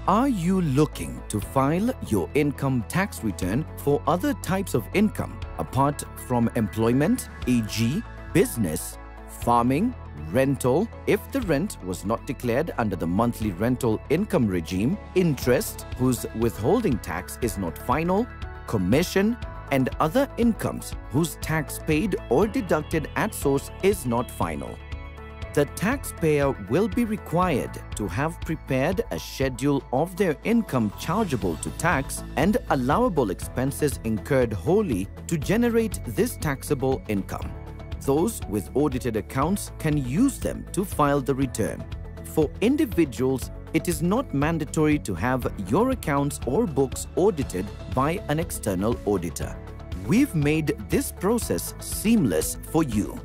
Are you looking to file your income tax return for other types of income apart from employment, e.g., business, farming, rental, if the rent was not declared under the monthly rental income regime, interest, whose withholding tax is not final, commission, and other incomes whose tax paid or deducted at source is not final? The taxpayer will be required to have prepared a schedule of their income chargeable to tax and allowable expenses incurred wholly to generate this taxable income. Those with audited accounts can use them to file the return. For individuals, it is not mandatory to have your accounts or books audited by an external auditor. We've made this process seamless for you.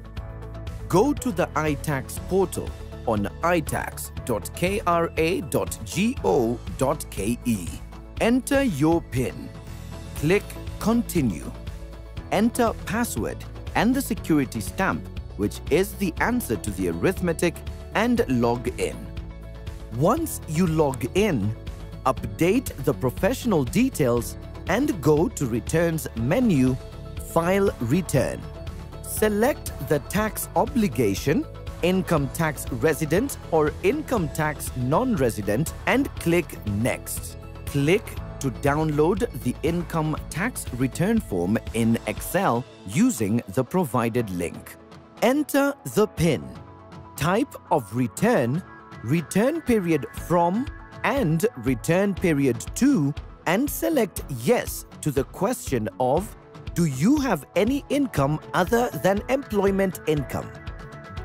Go to the iTax portal on itax.kra.go.ke. Enter your PIN. Click Continue. Enter password and the security stamp, which is the answer to the arithmetic, and log in. Once you log in, update the professional details and go to Returns menu, File Return. Select the tax obligation, income tax resident or income tax non-resident, and click Next. Click to download the income tax return form in Excel using the provided link. Enter the PIN, type of return, return period from, and return period to, and select Yes to the question of do you have any income other than employment income?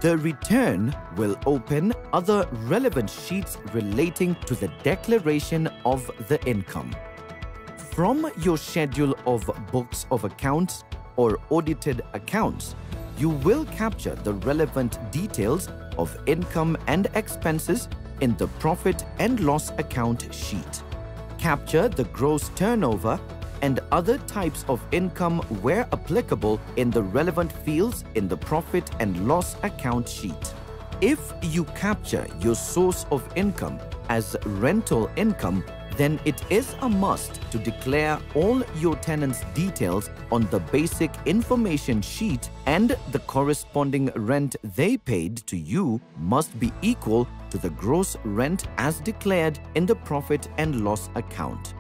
The return will open other relevant sheets relating to the declaration of the income. From your schedule of books of accounts or audited accounts, you will capture the relevant details of income and expenses in the profit and loss account sheet. Capture the gross turnover and other types of income where applicable in the relevant fields in the profit and loss account sheet. If you capture your source of income as rental income, then it is a must to declare all your tenants' details on the basic information sheet, and the corresponding rent they paid to you must be equal to the gross rent as declared in the profit and loss account.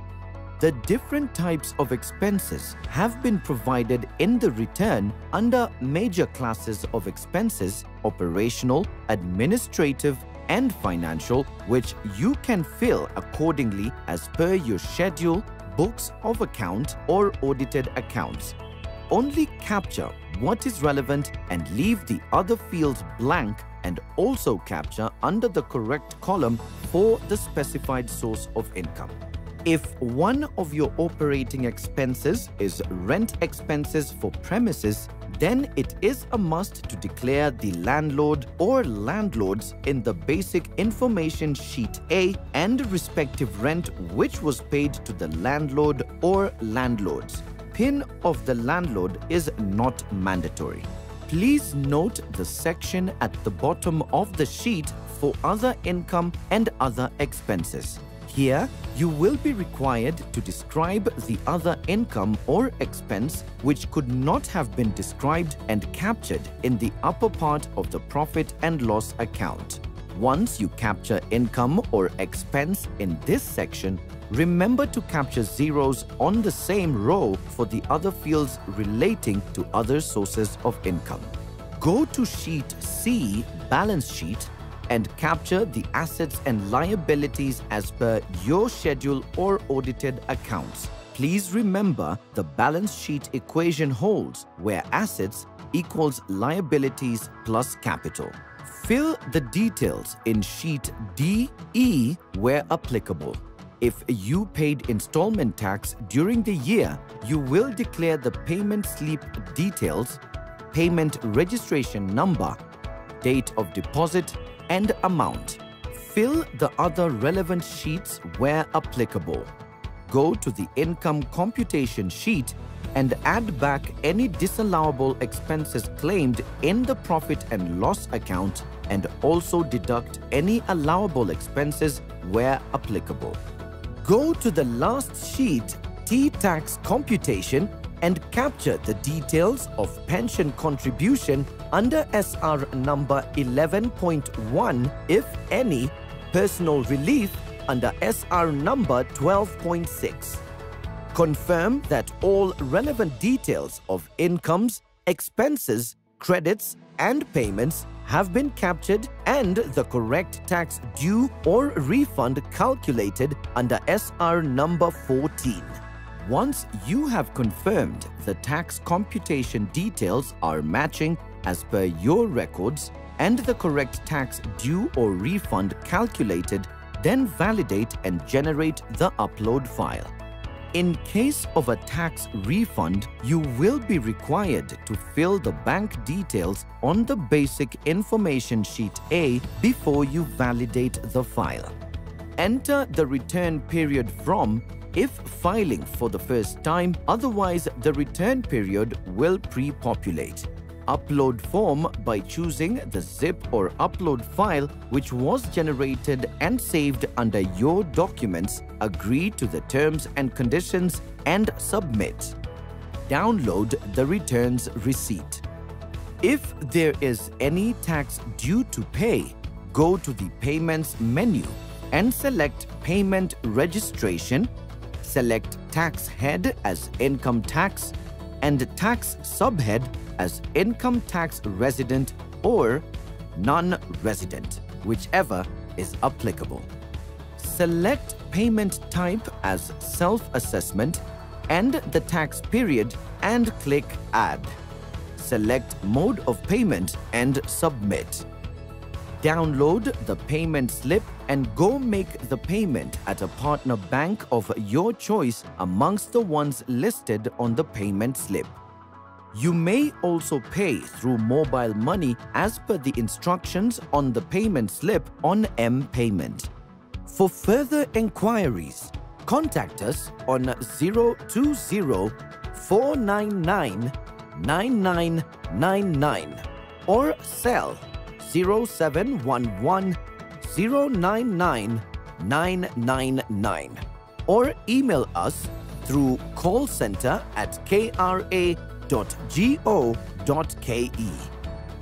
The different types of expenses have been provided in the return under major classes of expenses: operational, administrative, and financial, which you can fill accordingly as per your schedule, books of account, or audited accounts. Only capture what is relevant and leave the other fields blank, and also capture under the correct column for the specified source of income. If one of your operating expenses is rent expenses for premises, then it is a must to declare the landlord or landlords in the basic information sheet A and respective rent which was paid to the landlord or landlords. PIN of the landlord is not mandatory. Please note the section at the bottom of the sheet for other income and other expenses. Here, you will be required to describe the other income or expense which could not have been described and captured in the upper part of the profit and loss account. Once you capture income or expense in this section, remember to capture zeros on the same row for the other fields relating to other sources of income. Go to Sheet C, Balance Sheet, and capture the assets and liabilities as per your schedule or audited accounts. Please remember the balance sheet equation holds where assets equals liabilities plus capital. Fill the details in Sheet D, E where applicable. If you paid installment tax during the year, you will declare the payment slip details, payment registration number, date of deposit, and amount. Fill the other relevant sheets where applicable. Go to the income computation sheet and add back any disallowable expenses claimed in the profit and loss account, and also deduct any allowable expenses where applicable. Go to the last sheet, T-tax computation, and capture the details of pension contribution under SR number 11.1, if any, personal relief under SR number 12.6. Confirm that all relevant details of incomes, expenses, credits, and payments have been captured and the correct tax due or refund calculated under SR number 14. Once you have confirmed the tax computation details are matching as per your records and the correct tax due or refund calculated, then validate and generate the upload file. In case of a tax refund, you will be required to fill the bank details on the basic information sheet A before you validate the file. Enter the return period from if filing for the first time, otherwise the return period will pre-populate. Upload form by choosing the zip or upload file which was generated and saved under your documents, agree to the terms and conditions and submit. Download the returns receipt. If there is any tax due to pay, go to the Payments menu and select Payment Registration, select Tax Head as Income Tax and Tax Subhead as Income Tax Resident or Non-Resident, whichever is applicable. Select Payment Type as Self-Assessment and the tax period and click Add. Select Mode of Payment and Submit. Download the payment slip and go make the payment at a partner bank of your choice amongst the ones listed on the payment slip. You may also pay through mobile money as per the instructions on the payment slip on M-Payment. For further enquiries, contact us on 020-499-9999 or cell 0711-099-999 or email us through callcenter@kra.go.ke.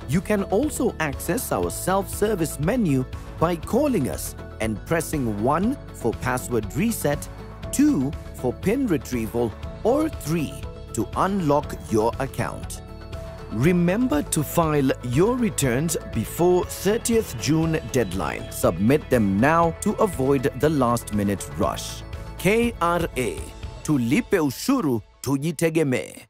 You can also access our self-service menu by calling us and pressing 1 for password reset, 2 for PIN retrieval, or 3 to unlock your account. Remember to file your returns before 30th June deadline. Submit them now to avoid the last-minute rush. KRA, tulipe ushuru tujitegemee.